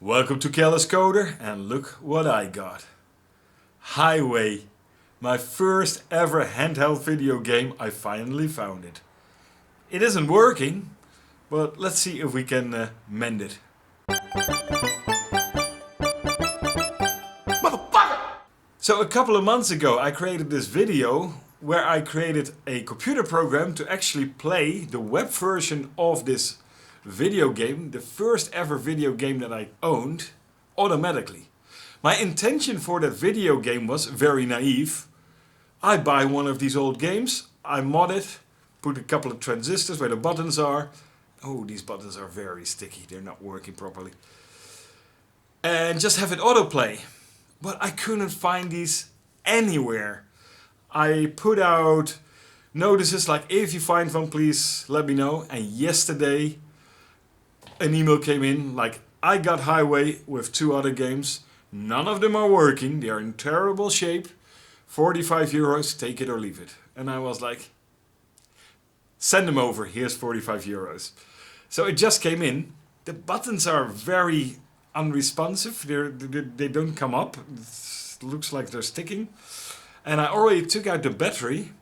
Welcome to Careless Coder, and look what I got. Highway, my first ever handheld video game. I finally found it. It isn't working, but let's see if we can mend it. Motherfucker! So a couple of months ago I created this video where I created a computer program to actually play the web version of this video game, the first ever video game that I owned, automatically. My intention for that video game was very naive. I buy one of these old games, I mod it, put a couple of transistors where the buttons are. Oh, these buttons are very sticky, they're not working properly. And just have it autoplay. But I couldn't find these anywhere. I put out notices like, if you find one, please let me know. And yesterday an email came in like, I got Highway with 2 other games. None of them are working. They are in terrible shape. 45 euros, take it or leave it. And I was like, send them over. Here's 45 euros. So it just came in. The buttons are very unresponsive. They don't come up. It looks like they're sticking. And I already took out the battery.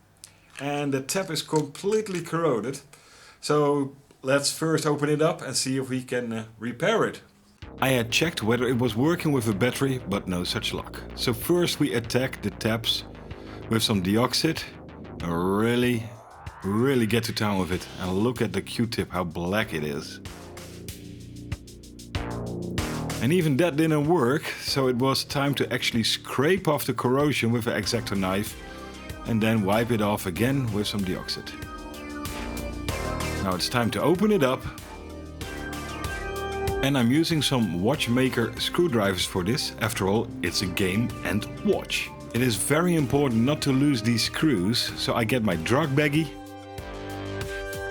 And the tab is completely corroded. So let's first open it up and see if we can repair it. I had checked whether it was working with a battery, but no such luck. So first we attack the tabs with some deoxid. Really get to town with it. And look at the Q-tip, how black it is. And even that didn't work, so it was time to actually scrape off the corrosion with an X-Acto knife and then wipe it off again with some deoxid. Now it's time to open it up. And I'm using some watchmaker screwdrivers for this. After all, it's a game and watch. It is very important not to lose these screws, so I get my drug baggie.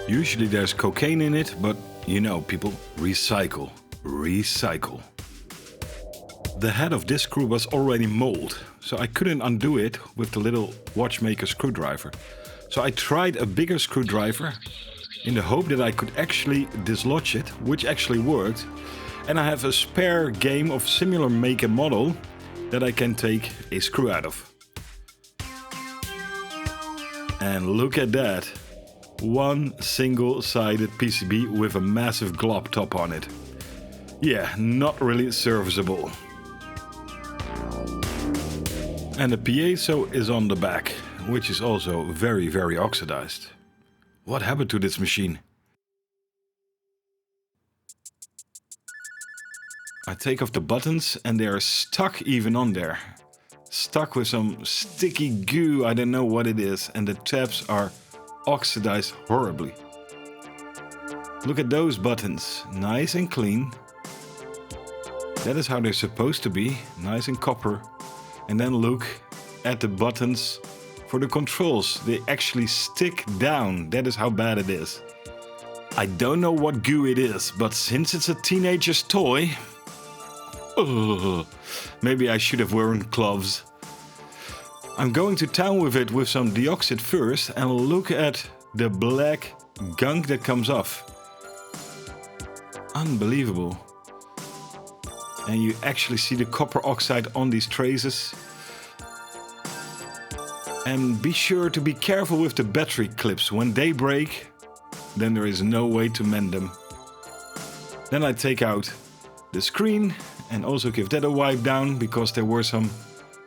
Usually there's cocaine in it, but you know, people, recycle. The head of this screw was already mold, so I couldn't undo it with the little watchmaker screwdriver. So I tried a bigger screwdriver in the hope that I could actually dislodge it, which actually worked. And I have a spare game of similar make and model that I can take a screw out of. And look at that. One single-sided PCB with a massive glob top on it. Yeah, not really serviceable. And the piezo is on the back, which is also very oxidized. What happened to this machine? I take off the buttons and they are stuck even on there. Stuck with some sticky goo, I don't know what it is, and the tabs are oxidized horribly. Look at those buttons, nice and clean. That is how they're supposed to be, nice and copper. And then look at the buttons for the controls. They actually stick down. That is how bad it is. I don't know what goo it is, but since it's a teenager's toy, maybe I should have worn gloves. I'm going to town with it with some deoxid first and look at the black gunk that comes off. Unbelievable. And you actually see the copper oxide on these traces. And be sure to be careful with the battery clips. When they break, then there is no way to mend them. Then I take out the screen and also give that a wipe down, because there were some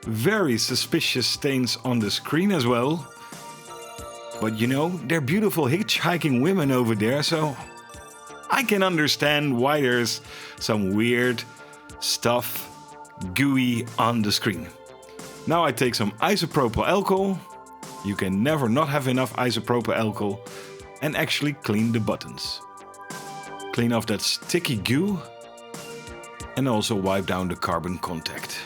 very suspicious stains on the screen as well. But you know, they're beautiful hitchhiking women over there, so I can understand why there's some weird stuff gooey on the screen. Now I take some isopropyl alcohol. You can never not have enough isopropyl alcohol, and actually clean the buttons. Clean off that sticky goo and also wipe down the carbon contact.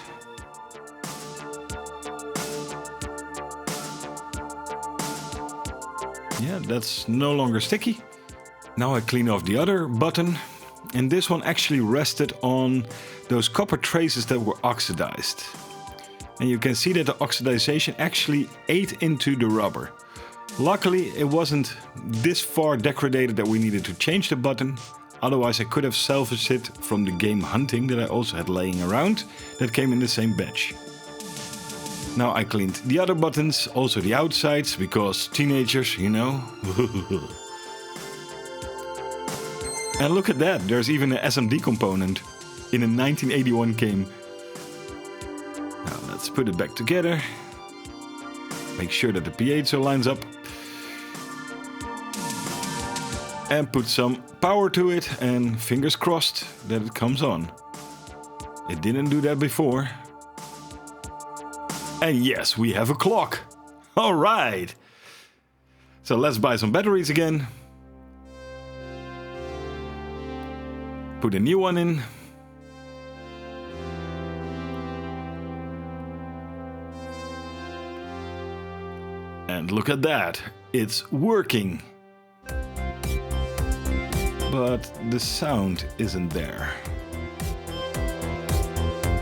Yeah, that's no longer sticky. Now I clean off the other button, and this one actually rested on those copper traces that were oxidized. And you can see that the oxidization actually ate into the rubber. Luckily, it wasn't this far degraded that we needed to change the button. Otherwise I could have salvaged it from the game Hunting that I also had laying around that came in the same batch. Now I cleaned the other buttons, also the outsides, because teenagers, you know. And look at that, there's even an SMD component in a 1981 game. Now let's put it back together. Make sure that the piezo lines up. And put some power to it, and fingers crossed that it comes on. It didn't do that before. And yes, we have a clock. Alright! So let's buy some batteries again. Put a new one in. And look at that, it's working. But the sound isn't there.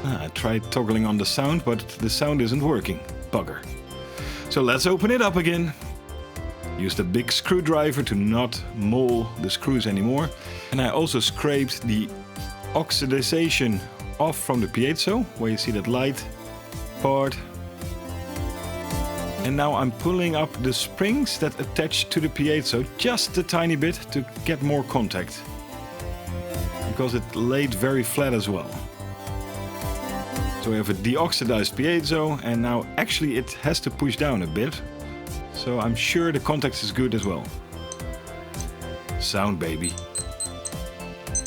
I tried toggling on the sound, but the sound isn't working. Bugger. So let's open it up again. Use the big screwdriver to not mole the screws anymore. And I also scraped the oxidization off from the piezo, where you see that light part. And now I'm pulling up the springs that attach to the piezo just a tiny bit to get more contact. Because it laid very flat as well. So we have a deoxidized piezo, and now actually it has to push down a bit. So I'm sure the contact is good as well. Sound, baby.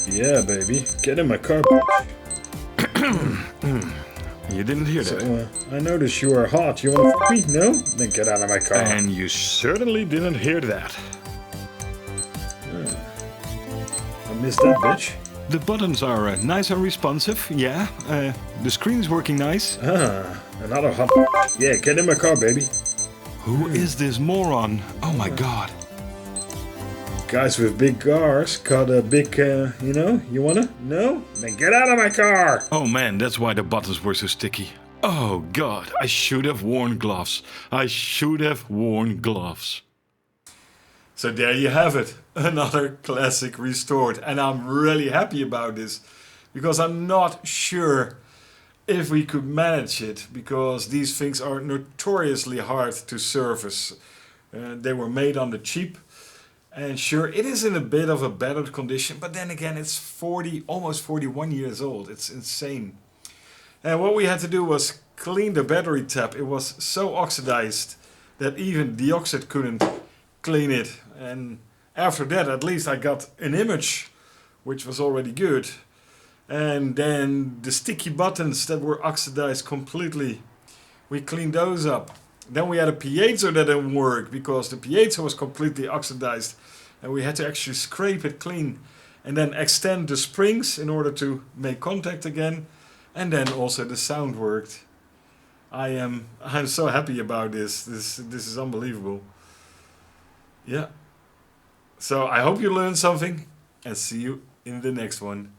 Yeah, baby. Get in my car. You didn't hear that. So, I notice you are hot. You want to fuck me? No? Then get out of my car. And you certainly didn't hear that. I missed that, bitch. The buttons are nice and responsive, yeah. The screen is working nice. Another hot. Yeah, get in my car, baby. Who is this moron? Oh my god. Guys with big cars got a big, you know, you wanna? No? Then get out of my car! Oh man, that's why the buttons were so sticky. Oh god, I should have worn gloves. I should have worn gloves. So there you have it. Another classic restored. And I'm really happy about this. Because I'm not sure if we could manage it. Because these things are notoriously hard to service. They were made on the cheap. And sure, it is in a bit of a battered condition, but then again, it's almost 41 years old. It's insane. And what we had to do was clean the battery tap. It was so oxidized that even Deoxid couldn't clean it. And after that, at least I got an image, which was already good. And then the sticky buttons that were oxidized completely, we cleaned those up. Then we had a piezo that didn't work because the piezo was completely oxidized and we had to actually scrape it clean and then extend the springs in order to make contact again. And then also the sound worked. I'm so happy about this. This is unbelievable. Yeah. So I hope you learned something and see you in the next one.